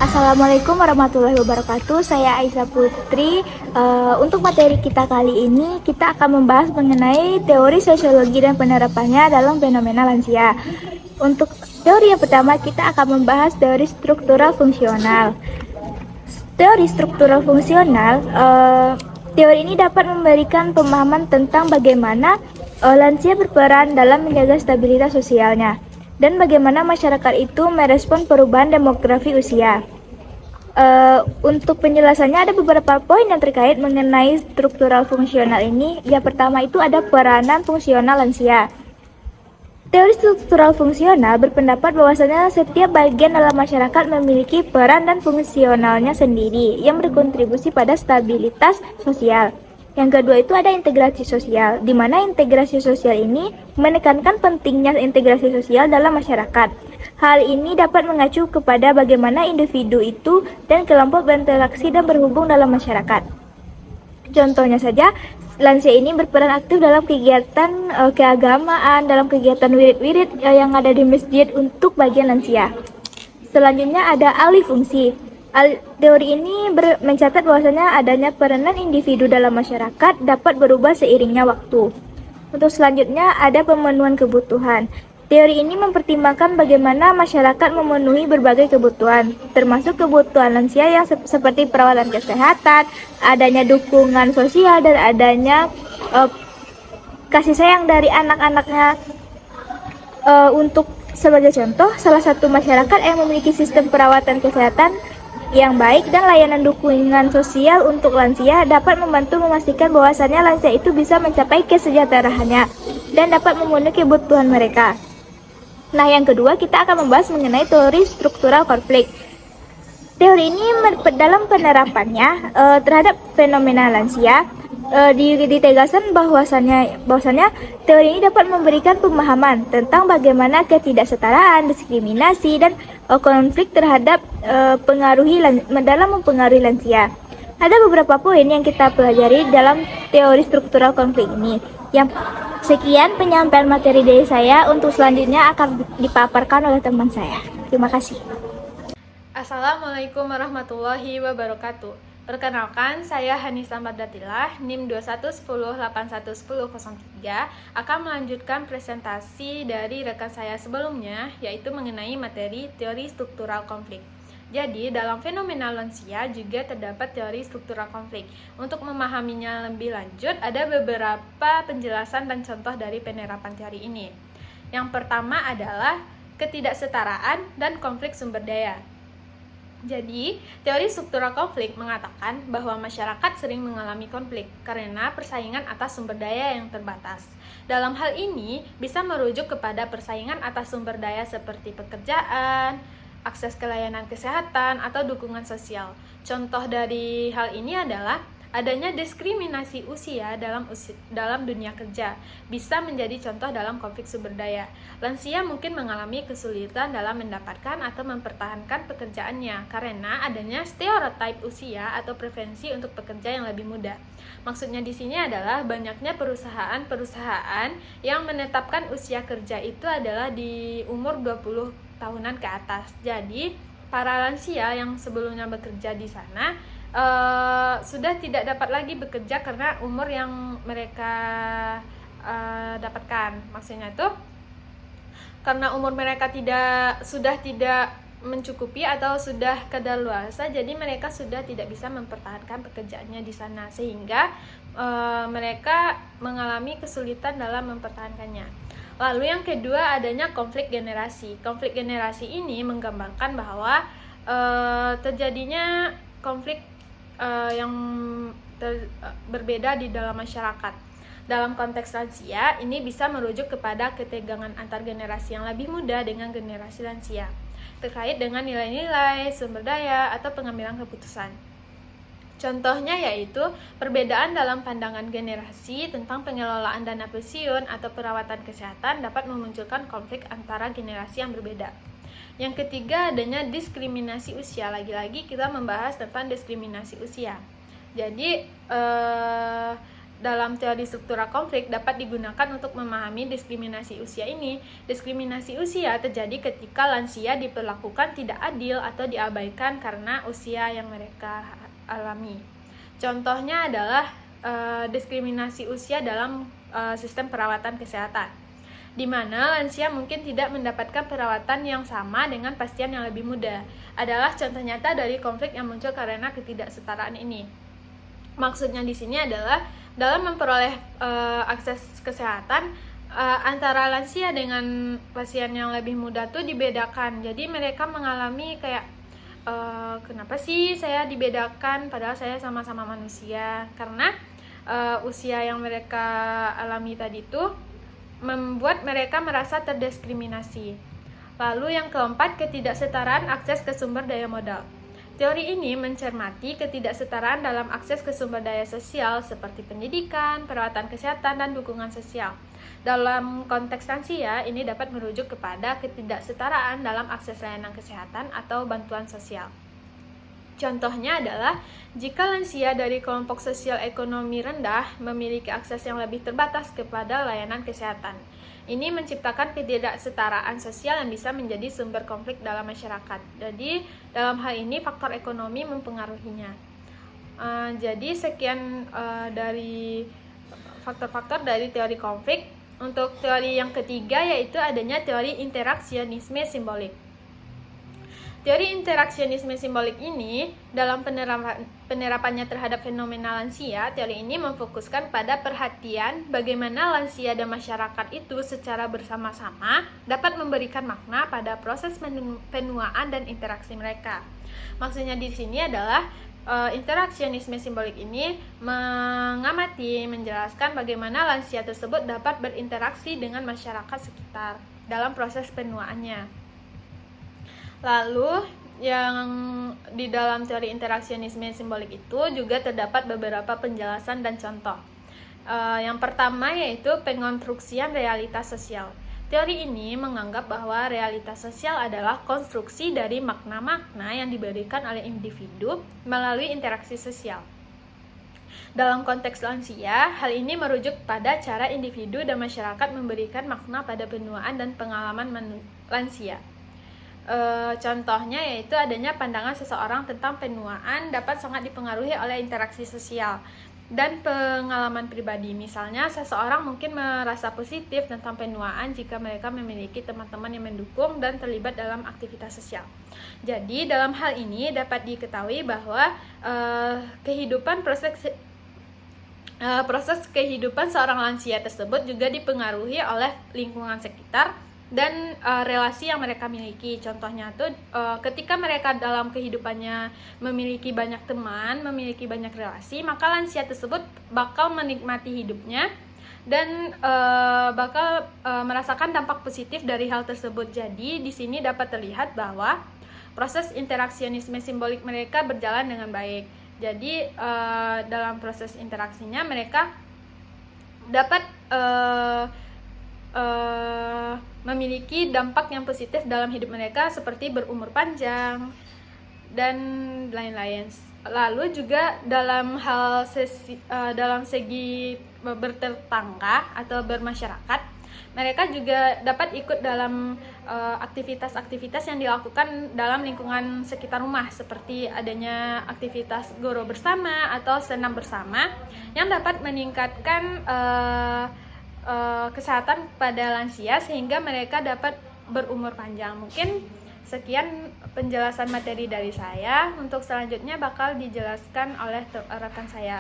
Assalamualaikum warahmatullahi wabarakatuh. Saya Aisyah Putri. Untuk materi kita kali ini, kita akan membahas mengenai teori sosiologi dan penerapannya dalam fenomena lansia. Untuk teori yang pertama, kita akan membahas teori struktural fungsional. Teori struktural fungsional, teori ini dapat memberikan pemahaman tentang bagaimana lansia berperan dalam menjaga stabilitas sosialnya dan bagaimana masyarakat itu merespon perubahan demografi usia. Untuk penjelasannya ada beberapa poin yang terkait mengenai struktural fungsional ini. Yang pertama itu ada peranan fungsional lansia. Teori struktural fungsional berpendapat bahwasanya setiap bagian dalam masyarakat memiliki peran dan fungsionalnya sendiri yang berkontribusi pada stabilitas sosial. Yang kedua itu ada integrasi sosial, di mana integrasi sosial ini menekankan pentingnya integrasi sosial dalam masyarakat. Hal ini dapat mengacu kepada bagaimana individu itu dan kelompok berinteraksi dan berhubung dalam masyarakat. Contohnya saja, lansia ini berperan aktif dalam kegiatan keagamaan, dalam kegiatan wirid-wirid yang ada di masjid untuk bagian lansia. Selanjutnya ada alih fungsi. Teori ini mencatat bahwasanya adanya peranan individu dalam masyarakat dapat berubah seiringnya waktu. Untuk selanjutnya ada pemenuhan kebutuhan. Teori ini mempertimbangkan bagaimana masyarakat memenuhi berbagai kebutuhan, termasuk kebutuhan lansia yang seperti perawatan kesehatan, adanya dukungan sosial, dan adanya kasih sayang dari anak-anaknya. Untuk sebagai contoh, salah satu masyarakat yang memiliki sistem perawatan kesehatan yang baik dan layanan dukungan sosial untuk lansia dapat membantu memastikan bahwasannya lansia itu bisa mencapai kesejahteraannya dan dapat memenuhi kebutuhan mereka. Nah, yang kedua kita akan membahas mengenai teori struktural konflik. Teori ini dalam penerapannya terhadap fenomena lansia ditegaskan bahwasannya teori ini dapat memberikan pemahaman tentang bagaimana ketidaksetaraan, diskriminasi, dan konflik terhadap dalam mempengaruhi lansia. Ada beberapa poin yang kita pelajari dalam teori struktural konflik ini. Sekian penyampaian materi dari saya. Untuk selanjutnya akan dipaparkan oleh teman saya. Terima kasih. Assalamualaikum warahmatullahi wabarakatuh. Perkenalkan, saya Hanisa Mardatilah, NIM 2110811003, akan melanjutkan presentasi dari rekan saya sebelumnya, yaitu mengenai materi teori struktural konflik. Jadi, dalam fenomena lansia juga terdapat teori struktural konflik. Untuk memahaminya lebih lanjut, ada beberapa penjelasan dan contoh dari penerapan teori ini. Yang pertama adalah ketidaksetaraan dan konflik sumber daya. Jadi, teori struktural konflik mengatakan bahwa masyarakat sering mengalami konflik karena persaingan atas sumber daya yang terbatas. Dalam hal ini, bisa merujuk kepada persaingan atas sumber daya seperti pekerjaan, akses ke layanan kesehatan, atau dukungan sosial. Contoh dari hal ini adalah adanya diskriminasi usia dalam dunia kerja, bisa menjadi contoh dalam konflik sumber daya. Lansia mungkin mengalami kesulitan dalam mendapatkan atau mempertahankan pekerjaannya karena adanya stereotip usia atau preferensi untuk pekerja yang lebih muda. Maksudnya di sini adalah banyaknya perusahaan yang menetapkan usia kerja itu adalah di umur 20 tahunan ke atas. Jadi, para lansia yang sebelumnya bekerja di sana sudah tidak dapat lagi bekerja karena umur yang mereka dapatkan. Maksudnya itu karena umur mereka sudah tidak mencukupi atau sudah kadaluarsa, jadi mereka sudah tidak bisa mempertahankan pekerjaannya di sana, sehingga mereka mengalami kesulitan dalam mempertahankannya. Lalu yang kedua adanya konflik generasi. Konflik generasi ini menggambarkan bahwa terjadinya konflik yang berbeda di dalam masyarakat. Dalam konteks lansia, ini bisa merujuk kepada ketegangan antar generasi yang lebih muda dengan generasi lansia, terkait dengan nilai-nilai, sumber daya, atau pengambilan keputusan. Contohnya yaitu perbedaan dalam pandangan generasi tentang pengelolaan dana pensiun atau perawatan kesehatan dapat memunculkan konflik antara generasi yang berbeda. Yang ketiga adanya diskriminasi usia. Lagi-lagi kita membahas tentang diskriminasi usia. Jadi dalam teori struktural konflik dapat digunakan untuk memahami diskriminasi usia ini. Diskriminasi usia terjadi ketika lansia diperlakukan tidak adil atau diabaikan karena usia yang mereka alami. Contohnya adalah diskriminasi usia dalam sistem perawatan kesehatan, di mana lansia mungkin tidak mendapatkan perawatan yang sama dengan pasien yang lebih muda. Adalah contoh nyata dari konflik yang muncul karena ketidaksetaraan ini. Maksudnya di sini adalah dalam memperoleh akses kesehatan antara lansia dengan pasien yang lebih muda tuh dibedakan. Jadi mereka mengalami kayak kenapa sih saya dibedakan padahal saya sama-sama manusia? Karena usia yang mereka alami tadi tuh membuat mereka merasa terdiskriminasi. Lalu yang keempat, ketidaksetaraan akses ke sumber daya modal. Teori ini mencermati ketidaksetaraan dalam akses ke sumber daya sosial seperti pendidikan, perawatan kesehatan, dan dukungan sosial. Dalam konteks lansia, ini dapat merujuk kepada ketidaksetaraan dalam akses layanan kesehatan atau bantuan sosial. Contohnya adalah jika lansia dari kelompok sosial ekonomi rendah memiliki akses yang lebih terbatas kepada layanan kesehatan. Ini menciptakan ketidaksetaraan sosial yang bisa menjadi sumber konflik dalam masyarakat. Jadi, dalam hal ini faktor ekonomi mempengaruhinya. Jadi, sekian dari faktor-faktor dari teori konflik. Untuk teori yang ketiga yaitu adanya teori interaksionisme simbolik. Teori interaksionisme simbolik ini dalam penerapannya terhadap fenomena lansia, teori ini memfokuskan pada perhatian bagaimana lansia dan masyarakat itu secara bersama-sama dapat memberikan makna pada proses penuaan dan interaksi mereka. Maksudnya di sini adalah interaksionisme simbolik ini mengamati, menjelaskan bagaimana lansia tersebut dapat berinteraksi dengan masyarakat sekitar dalam proses penuaannya. Lalu yang di dalam teori interaksionisme simbolik itu juga terdapat beberapa penjelasan dan contoh. Yang pertama yaitu pengonstruksian realitas sosial. Teori ini menganggap bahwa realitas sosial adalah konstruksi dari makna-makna yang diberikan oleh individu melalui interaksi sosial. Dalam konteks lansia, hal ini merujuk pada cara individu dan masyarakat memberikan makna pada penuaan dan pengalaman lansia. Contohnya yaitu adanya pandangan seseorang tentang penuaan dapat sangat dipengaruhi oleh interaksi sosial dan pengalaman pribadi. Misalnya, seseorang mungkin merasa positif tentang penuaan jika mereka memiliki teman-teman yang mendukung dan terlibat dalam aktivitas sosial. Jadi, dalam hal ini dapat diketahui bahwa proses kehidupan seorang lansia tersebut juga dipengaruhi oleh lingkungan sekitar dan relasi yang mereka miliki. Contohnya tuh ketika mereka dalam kehidupannya memiliki banyak teman, memiliki banyak relasi, maka lansia tersebut bakal menikmati hidupnya dan bakal merasakan dampak positif dari hal tersebut. Jadi di sini dapat terlihat bahwa proses interaksionisme simbolik mereka berjalan dengan baik. Jadi dalam proses interaksinya mereka dapat memiliki dampak yang positif dalam hidup mereka seperti berumur panjang dan lain-lain. Lalu juga dalam dalam segi bertetangga atau bermasyarakat, mereka juga dapat ikut dalam aktivitas-aktivitas yang dilakukan dalam lingkungan sekitar rumah seperti adanya aktivitas goro bersama atau senam bersama yang dapat meningkatkan kesehatan pada lansia sehingga mereka dapat berumur panjang. Mungkin sekian penjelasan materi dari saya. Untuk selanjutnya bakal dijelaskan oleh rekan saya.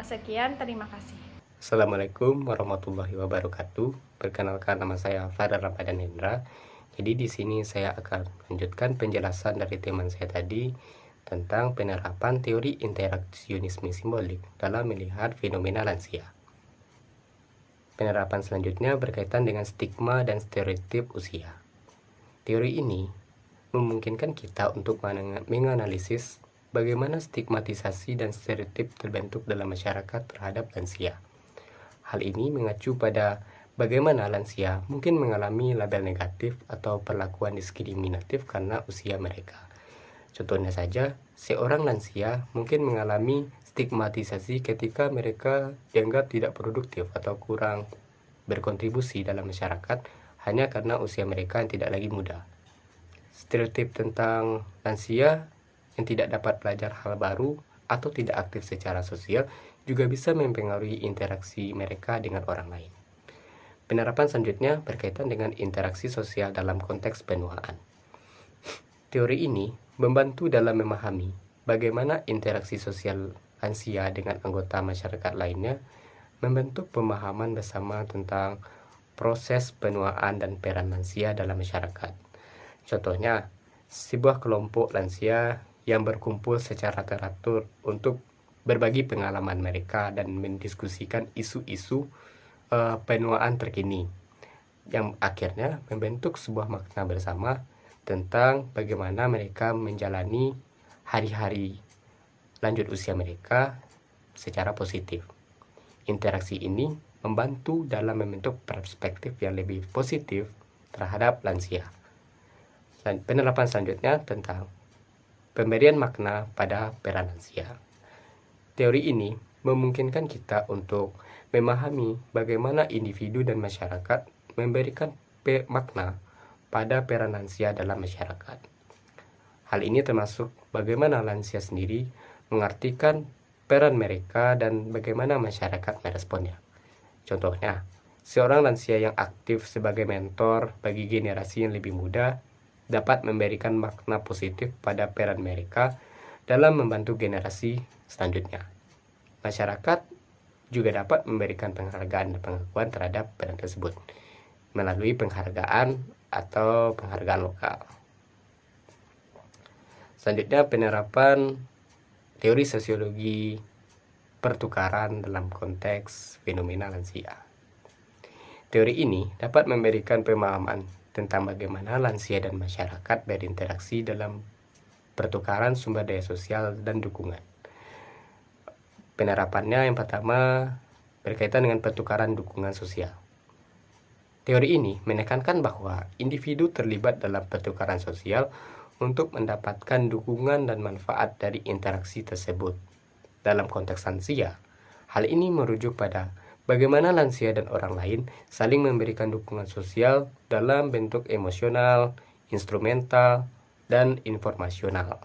Sekian, terima kasih. Assalamualaikum warahmatullahi wabarakatuh. Perkenalkan, nama saya Farah Ramadan Hendra. Jadi di sini saya akan lanjutkan penjelasan dari teman saya tadi tentang penerapan teori interaksionisme simbolik dalam melihat fenomena lansia. Penerapan selanjutnya berkaitan dengan stigma dan stereotip usia. Teori ini memungkinkan kita untuk menganalisis bagaimana stigmatisasi dan stereotip terbentuk dalam masyarakat terhadap lansia. Hal ini mengacu pada bagaimana lansia mungkin mengalami label negatif atau perlakuan diskriminatif karena usia mereka. Contohnya saja, seorang lansia mungkin mengalami stigmatisasi ketika mereka dianggap tidak produktif atau kurang berkontribusi dalam masyarakat hanya karena usia mereka yang tidak lagi muda. Stereotip tentang lansia yang tidak dapat belajar hal baru atau tidak aktif secara sosial juga bisa mempengaruhi interaksi mereka dengan orang lain. Penerapan selanjutnya berkaitan dengan interaksi sosial dalam konteks penuaan. Teori ini membantu dalam memahami bagaimana interaksi sosial lansia dengan anggota masyarakat lainnya, membentuk pemahaman bersama tentang proses penuaan dan peran lansia dalam masyarakat. Contohnya, sebuah kelompok lansia yang berkumpul secara teratur untuk berbagi pengalaman mereka dan mendiskusikan isu-isu penuaan terkini, yang akhirnya membentuk sebuah makna bersama tentang bagaimana mereka menjalani hari-hari lanjut usia mereka secara positif. Interaksi ini membantu dalam membentuk perspektif yang lebih positif terhadap lansia. Dan penerapan selanjutnya tentang pemberian makna pada peran lansia. Teori ini memungkinkan kita untuk memahami bagaimana individu dan masyarakat memberikan makna pada peran lansia dalam masyarakat. Hal ini termasuk bagaimana lansia sendiri mengartikan peran mereka dan bagaimana masyarakat meresponnya. Contohnya, seorang lansia yang aktif sebagai mentor bagi generasi yang lebih muda dapat memberikan makna positif pada peran mereka dalam membantu generasi selanjutnya. Masyarakat juga dapat memberikan penghargaan dan pengakuan terhadap peran tersebut melalui penghargaan atau penghargaan lokal. Selanjutnya, penerapan teori sosiologi pertukaran dalam konteks fenomena lansia. Teori ini dapat memberikan pemahaman tentang bagaimana lansia dan masyarakat berinteraksi dalam pertukaran sumber daya sosial dan dukungan. Penerapannya yang pertama berkaitan dengan pertukaran dukungan sosial. Teori ini menekankan bahwa individu terlibat dalam pertukaran sosial untuk mendapatkan dukungan dan manfaat dari interaksi tersebut. Dalam konteks lansia, hal ini merujuk pada bagaimana lansia dan orang lain saling memberikan dukungan sosial dalam bentuk emosional, instrumental, dan informasional.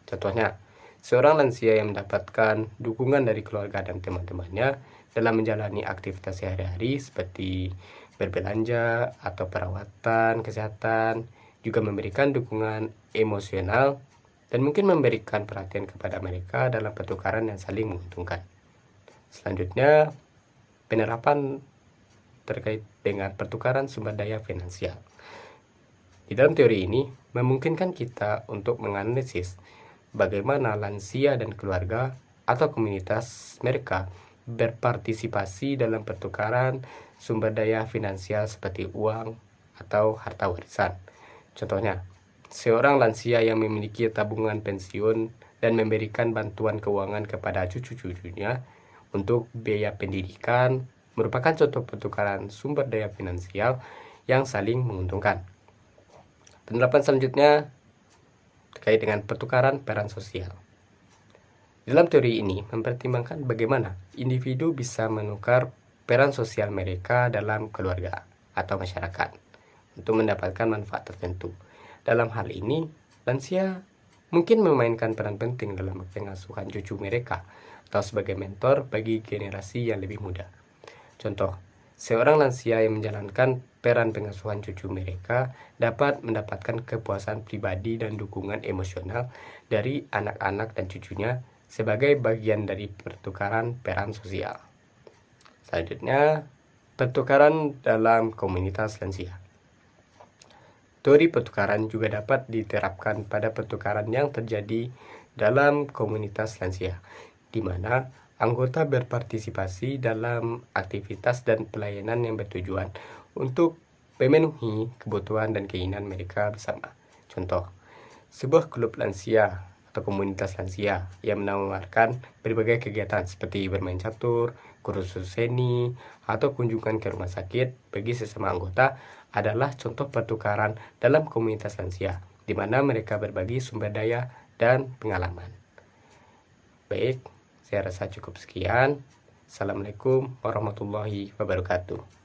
Contohnya, seorang lansia yang mendapatkan dukungan dari keluarga dan teman-temannya dalam menjalani aktivitas sehari-hari seperti berbelanja atau perawatan kesehatan, juga memberikan dukungan emosional dan mungkin memberikan perhatian kepada mereka dalam pertukaran yang saling menguntungkan. Selanjutnya, penerapan terkait dengan pertukaran sumber daya finansial. Di dalam teori ini, memungkinkan kita untuk menganalisis bagaimana lansia dan keluarga atau komunitas mereka berpartisipasi dalam pertukaran sumber daya finansial seperti uang atau harta warisan. Contohnya, seorang lansia yang memiliki tabungan pensiun dan memberikan bantuan keuangan kepada cucu-cucunya untuk biaya pendidikan merupakan contoh pertukaran sumber daya finansial yang saling menguntungkan. Penerapan selanjutnya terkait dengan pertukaran peran sosial. Dalam teori ini mempertimbangkan bagaimana individu bisa menukar peran sosial mereka dalam keluarga atau masyarakat untuk mendapatkan manfaat tertentu. Dalam hal ini, lansia mungkin memainkan peran penting dalam pengasuhan cucu mereka atau sebagai mentor bagi generasi yang lebih muda. Contoh, seorang lansia yang menjalankan peran pengasuhan cucu mereka dapat mendapatkan kepuasan pribadi dan dukungan emosional dari anak-anak dan cucunya sebagai bagian dari pertukaran peran sosial. Selanjutnya, pertukaran dalam komunitas lansia. Teori pertukaran juga dapat diterapkan pada pertukaran yang terjadi dalam komunitas lansia, di mana anggota berpartisipasi dalam aktivitas dan pelayanan yang bertujuan untuk memenuhi kebutuhan dan keinginan mereka bersama. Contoh, sebuah klub lansia atau komunitas lansia yang menawarkan berbagai kegiatan seperti bermain catur, kursus seni, atau kunjungan ke rumah sakit bagi sesama anggota adalah contoh pertukaran dalam komunitas lansia, di mana mereka berbagi sumber daya dan pengalaman. Baik, Saya rasa cukup sekian. Assalamualaikum warahmatullahi wabarakatuh.